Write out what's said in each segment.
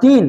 3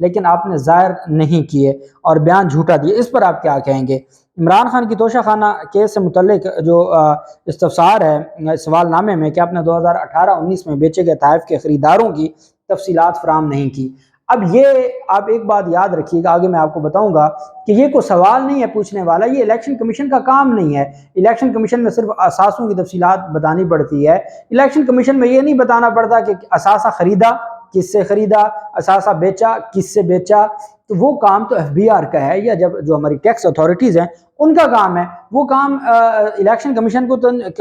لیکن آپ نے ظاہر نہیں کیے اور بیان جھوٹا دیے، اس پر آپ کیا کہیں گے؟ عمران خان کی توشہ خانہ کیس سے متعلق جو استفسار ہے سوال نامے میں کہ آپ نے 2018-19 میں بیچے گئے تحائف کے خریداروں کی تفصیلات فراہم نہیں کی۔ اب یہ آپ ایک بات یاد رکھیے گا، آگے میں آپ کو بتاؤں گا کہ یہ کوئی سوال نہیں ہے پوچھنے والا، یہ الیکشن کمیشن کا کام نہیں ہے۔ الیکشن کمیشن میں صرف اثاثوں کی تفصیلات بتانی پڑتی ہے، الیکشن کمیشن میں یہ نہیں بتانا پڑتا کہ اثاثہ خریدا کس سے خریدا، اثاثہ بیچا کس سے بیچا۔ تو وہ کام تو ایف بی آر کا ہے، یا جب جو ہماری ٹیکس اتھارٹیز ہیں ان کا کام ہے، وہ کام الیکشن کمیشن کو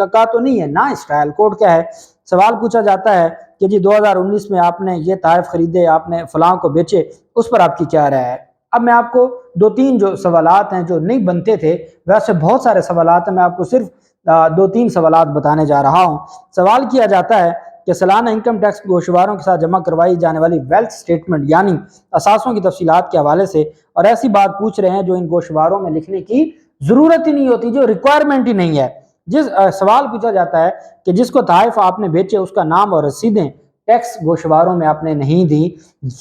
کا تو نہیں ہے، نہ اس ٹرائل کورٹ کا ہے۔ سوال پوچھا جاتا ہے کہ جی 2019 میں آپ نے یہ تحائف خریدے، آپ نے فلاں کو بیچے، اس پر آپ کی کیا رائے ہے؟ اب میں آپ کو 2-3 جو سوالات ہیں جو نہیں بنتے تھے، ویسے بہت سارے سوالات ہیں، میں آپ کو صرف 2-3 سوالات بتانے جا رہا ہوں۔ سوال کیا جاتا ہے کہ سالانہ انکم ٹیکس گوشواروں کے ساتھ جمع کروائی جانے والی ویلتھ سٹیٹمنٹ یعنی اثاثوں کی تفصیلات کے حوالے سے، اور ایسی بات پوچھ رہے ہیں جو ان گوشواروں میں لکھنے کی ضرورت ہی نہیں ہوتی، جو ریکوائرمنٹ ہی نہیں ہے۔ جس سوال پوچھا جاتا ہے کہ جس کو تحائف آپ نے بیچے اس کا نام اور رسیدیں ٹیکس گوشواروں میں آپ نے نہیں دی۔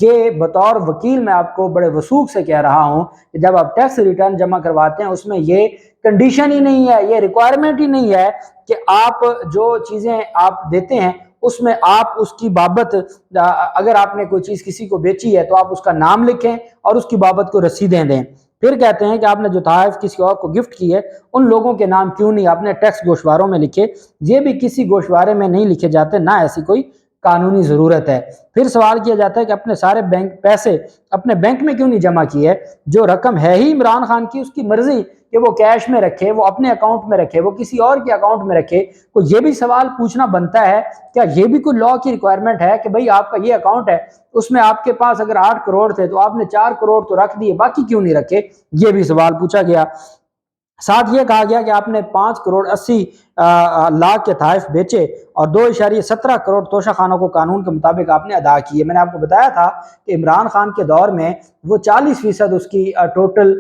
یہ بطور وکیل میں آپ کو بڑے وثوق سے کہہ رہا ہوں کہ جب آپ ٹیکس ریٹرن جمع کرواتے ہیں اس میں یہ کنڈیشن ہی نہیں ہے، یہ ریکوائرمنٹ ہی نہیں ہے کہ آپ جو چیزیں آپ دیتے ہیں اس میں آپ اس کی بابت، اگر آپ نے کوئی چیز کسی کو بیچی ہے تو آپ اس کا نام لکھیں اور اس کی بابت کو رسیدیں دیں۔ پھر کہتے ہیں کہ آپ نے جو تحائف کسی اور کو گفٹ کی ہے ان لوگوں کے نام کیوں نہیں آپ نے ٹیکس گوشواروں میں لکھے؟ یہ بھی کسی گوشوارے میں نہیں لکھے جاتے، نہ ایسی کوئی قانونی ضرورت ہے۔ پھر سوال کیا جاتا ہے کہ اپنے سارے بینک پیسے اپنے بینک میں کیوں نہیں جمع کیے؟ جو رقم ہے ہی عمران خان کی، اس کی مرضی کہ وہ کیش میں رکھے، وہ اپنے اکاؤنٹ میں رکھے، وہ کسی اور کے اکاؤنٹ میں رکھے۔ تو یہ بھی سوال پوچھنا بنتا ہے، کیا یہ بھی کوئی لاء کی ریکوائرمنٹ ہے کہ بھئی آپ کا یہ اکاؤنٹ ہے، اس میں آپ کے پاس اگر 8 کروڑ تھے تو آپ نے 4 کروڑ تو رکھ دیے، باقی کیوں نہیں رکھے؟ یہ بھی سوال پوچھا گیا۔ ساتھ یہ کہا گیا کہ آپ نے 5 کروڑ 80 لاکھ کے تحائف بیچے اور 2.17 کروڑ توشہ خانوں کو قانون کے مطابق آپ نے ادا کیے۔ میں نے آپ کو بتایا تھا کہ عمران خان کے دور میں وہ 40% اس کی ٹوٹل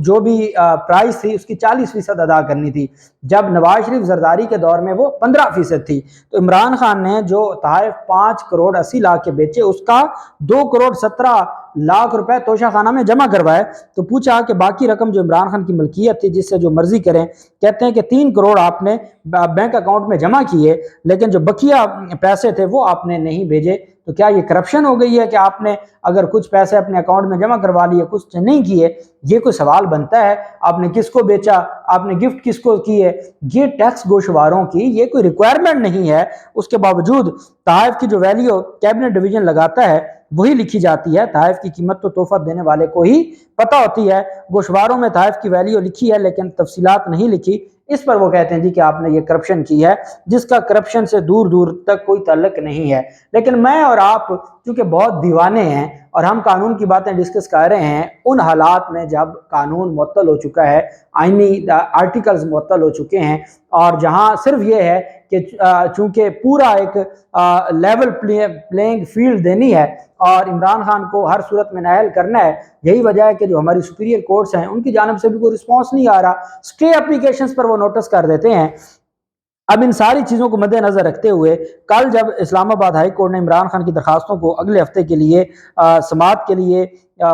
جو بھی پرائز تھی اس کی 40% ادا کرنی تھی، جب نواز شریف زرداری کے دور میں وہ 15% تھی۔ تو عمران خان نے جو تحائف 5 کروڑ 80 لاکھ کے بیچے اس کا 2 کروڑ 17 لاکھ روپے توشہ خانہ میں جمع کروائے۔ تو پوچھا کہ باقی رقم جو عمران خان کی ملکیت تھی جس سے جو مرضی کریں، کہتے ہیں کہ 3 کروڑ آپ نے بینک اکاؤنٹ میں جمع کیے لیکن جو بقیہ پیسے تھے وہ آپ نے نہیں بھیجے۔ تو کیا یہ کرپشن ہو گئی ہے کہ آپ نے اگر کچھ پیسے اپنے اکاؤنٹ میں جمع کروا لیے کچھ نہیں کیے؟ یہ کوئی سوال بنتا ہے؟ آپ نے کس کو بیچا، آپ نے گفٹ کس کو کی ہے؟ یہ ٹیکس گوشواروں کی یہ کوئی ریکوائرمنٹ نہیں ہے، اس کے باوجود تحائف کی جو ویلیو کیبنٹ ڈویژن لگاتا ہے وہی لکھی جاتی ہے۔ تحائف کی قیمت تو تحفہ دینے والے کو ہی پتہ ہوتی ہے، گوشواروں میں تحائف کی ویلیو لکھی ہے لیکن تفصیلات نہیں لکھی۔ اس پر وہ کہتے ہیں جی کہ آپ نے یہ کرپشن کی ہے، جس کا کرپشن سے دور دور تک کوئی تعلق نہیں ہے۔ لیکن میں اور آپ چونکہ بہت دیوانے ہیں اور ہم قانون کی باتیں ڈسکس کر رہے ہیں ان حالات میں جب قانون معطل ہو چکا ہے، آئینی آرٹیکلز معطل ہو چکے ہیں، اور جہاں صرف یہ ہے کہ چونکہ پورا ایک لیول پلینگ فیلڈ دینی ہے اور عمران خان کو ہر صورت میں نااہل کرنا ہے، یہی وجہ ہے کہ جو ہماری سپیریئر کورٹس ہیں ان کی جانب سے بھی کوئی رسپانس نہیں آ رہا، اسٹے اپلیکیشنز پر وہ نوٹس کر دیتے ہیں۔ اب ان ساری چیزوں کو مد نظر رکھتے ہوئے کل جب اسلام آباد ہائی کورٹ نے عمران خان کی درخواستوں کو اگلے ہفتے کے لیے سماعت کے لیے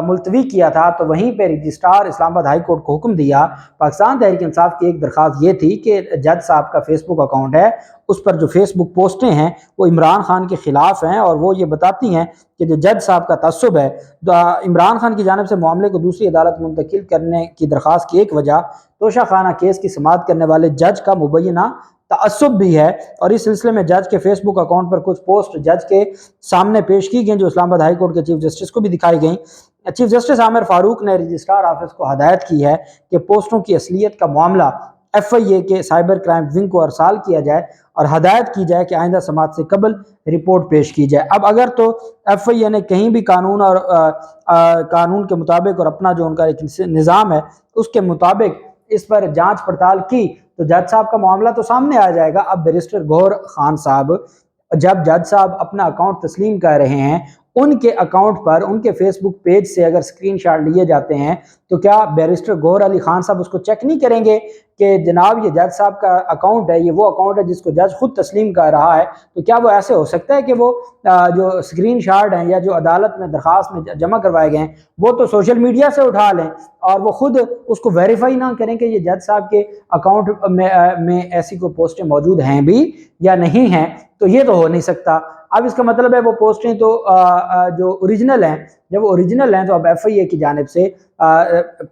ملتوی کیا تھا، تو وہیں پہ رجسٹرار اسلام آباد ہائی کورٹ کو حکم دیا۔ پاکستان تحریک انصاف کی ایک درخواست یہ تھی کہ جج صاحب کا فیس بک اکاؤنٹ ہے، اس پر جو فیس بک پوسٹیں ہیں وہ عمران خان کے خلاف ہیں اور وہ یہ بتاتی ہیں کہ جو جج صاحب کا تعصب ہے۔ عمران خان کی جانب سے معاملے کو دوسری عدالت منتقل کرنے کی درخواست کی ایک وجہ توشہ خانہ کیس کی سماعت کرنے والے جج کا مبینہ تعصب بھی ہے، اور اس سلسلے میں جج کے فیس بک اکاؤنٹ پر کچھ پوسٹ جج کے سامنے پیش کی گئیں جو اسلام آباد ہائی کورٹ کے چیف جسٹس کو بھی دکھائی گئیں۔ چیف جسٹس عامر فاروق نے رجسٹرار آفس کو ہدایت کی ہے کہ پوسٹوں کی اصلیت کا معاملہ ایف آئی اے کے سائبر کرائم ونگ کو ارسال کیا جائے اور ہدایت کی جائے کہ آئندہ سماعت سے قبل رپورٹ پیش کی جائے۔ اب اگر تو ایف آئی اے نے کہیں بھی قانون کے مطابق اور اپنا جو ان کا ایک نظام ہے اس کے مطابق اس پر جانچ پڑتال کی تو جج صاحب کا معاملہ تو سامنے آ جائے گا۔ اب بیرسٹر گوہر خان صاحب جب جج صاحب اپنا اکاؤنٹ تسلیم کر رہے ہیں ان کے اکاؤنٹ پر ان کے فیس بک پیج سے اگر اسکرین شاٹ لیے جاتے ہیں تو کیا بیرسٹر گوہر علی خان صاحب اس کو چیک نہیں کریں گے کہ جناب یہ جج صاحب کا اکاؤنٹ ہے، یہ وہ اکاؤنٹ ہے جس کو جج خود تسلیم کر رہا ہے؟ تو کیا وہ ایسے ہو سکتا ہے کہ وہ جو اسکرین شاٹ ہیں یا جو عدالت میں درخواست میں جمع کروائے گئے ہیں وہ تو سوشل میڈیا سے اٹھا لیں اور وہ خود اس کو ویریفائی نہ کریں کہ یہ جج صاحب کے اکاؤنٹ میں ایسی کوئی پوسٹیں موجود ہیں بھی یا نہیں ہیں؟ تو یہ تو ہو نہیں سکتا۔ اب اس کا مطلب ہے وہ پوسٹیں تو جو اوریجنل ہیں، جب وہ اوریجنل ہیں تو اب ایف آئی اے کی جانب سے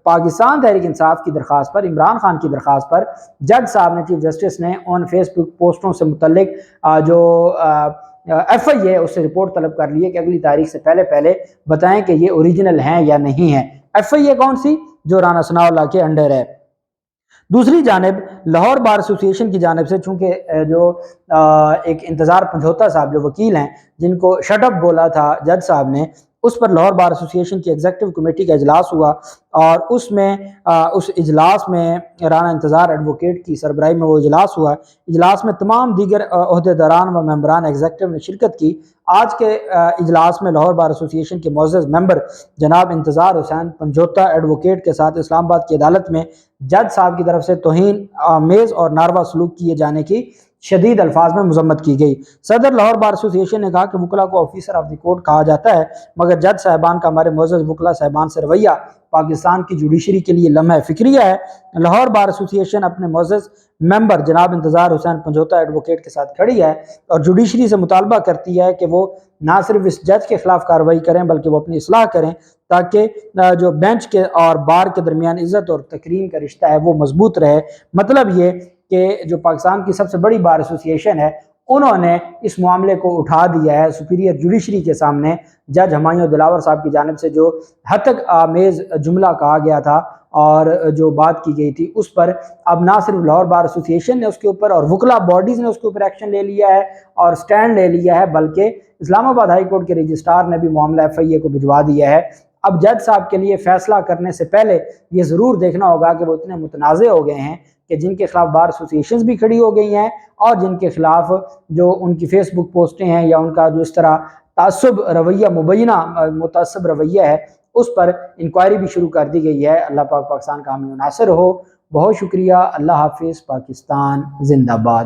پاکستان تحریک انصاف کی درخواست پر، عمران خان کی درخواست پر، جج صاحب نے، چیف جسٹس نے ان فیس بک پوسٹوں سے متعلق جو ایف آئی اے اس سے رپورٹ طلب کر لی ہے کہ اگلی تاریخ سے پہلے بتائیں کہ یہ اوریجنل ہیں یا نہیں ہیں۔ ایف آئی اے کون سی؟ جو رانا ثناء اللہ کے انڈر ہے۔ دوسری جانب لاہور بار ایسوسی ایشن کی جانب سے، چونکہ جو ایک انتظار پنجھوتا صاحب جو وکیل ہیں جن کو شٹ اپ بولا تھا جج صاحب نے، اس پر لاہور بار ایسوسی ایشن کی ایگزیکٹو کمیٹی کا اجلاس ہوا اور اس اجلاس میں رانا انتظار ایڈوکیٹ کی سربراہی میں وہ اجلاس ہوا۔ اجلاس میں تمام دیگر عہدیداران و ممبران ایگزیکٹو نے شرکت کی۔ آج کے اجلاس میں لاہور بار ایسوسی ایشن کے معزز ممبر جناب انتظار حسین پنجھوتا ایڈوکیٹ کے ساتھ اسلام آباد کی عدالت میں جج صاحب کی طرف سے توہین آمیز اور ناروا سلوک کیے جانے کی شدید الفاظ میں مذمت کی گئی۔ صدر لاہور بار ایسوسی ایشن نے کہا کہ وکلاء کو آفیسر آف دی کورٹ کہا جاتا ہے، مگر جج صاحبان کا ہمارے معزز وکلاء صاحبان سے رویہ پاکستان کی جوڈیشری کے لیے لمحہ فکریہ ہے۔ لاہور بار ایسوسی ایشن اپنے معزز ممبر جناب انتظار حسین پنجھوتا ایڈوکیٹ کے ساتھ کھڑی ہے اور جوڈیشری سے مطالبہ کرتی ہے کہ وہ نہ صرف اس جج کے خلاف کارروائی کریں بلکہ وہ اپنی اصلاح کریں تاکہ جو بینچ کے اور بار کے درمیان عزت اور تکریم کا رشتہ ہے وہ مضبوط رہے۔ مطلب یہ کہ جو پاکستان کی سب سے بڑی بار ایسوسی ایشن ہے انہوں نے اس معاملے کو اٹھا دیا ہے سپیریئر جوڈیشری کے سامنے۔ جج ہمایوں دلاور صاحب کی جانب سے جو ہتک آمیز جملہ کہا گیا تھا اور جو بات کی گئی تھی اس پر اب نہ صرف لاہور بار ایسوسی ایشن نے اس کے اوپر اور وکلاء باڈیز نے اس کے اوپر ایکشن لے لیا ہے اور سٹینڈ لے لیا ہے، بلکہ اسلام آباد ہائی کورٹ کے رجسٹرار نے بھی معاملہ ایف آئی اے کو بھجوا دیا ہے۔ اب جج صاحب کے لیے فیصلہ کرنے سے پہلے یہ ضرور دیکھنا ہوگا کہ وہ اتنے متنازع ہو گئے ہیں کہ جن کے خلاف بار ایسوسی ایشنز بھی کھڑی ہو گئی ہیں اور جن کے خلاف جو ان کی فیس بک پوسٹیں ہیں یا ان کا جو اس طرح تعصب رویہ مبینہ متعصب رویہ ہے اس پر انکوائری بھی شروع کر دی گئی ہے۔ اللہ پاک پاکستان کا حامی و ناصر ہو۔ بہت شکریہ۔ اللہ حافظ۔ پاکستان زندہ باد۔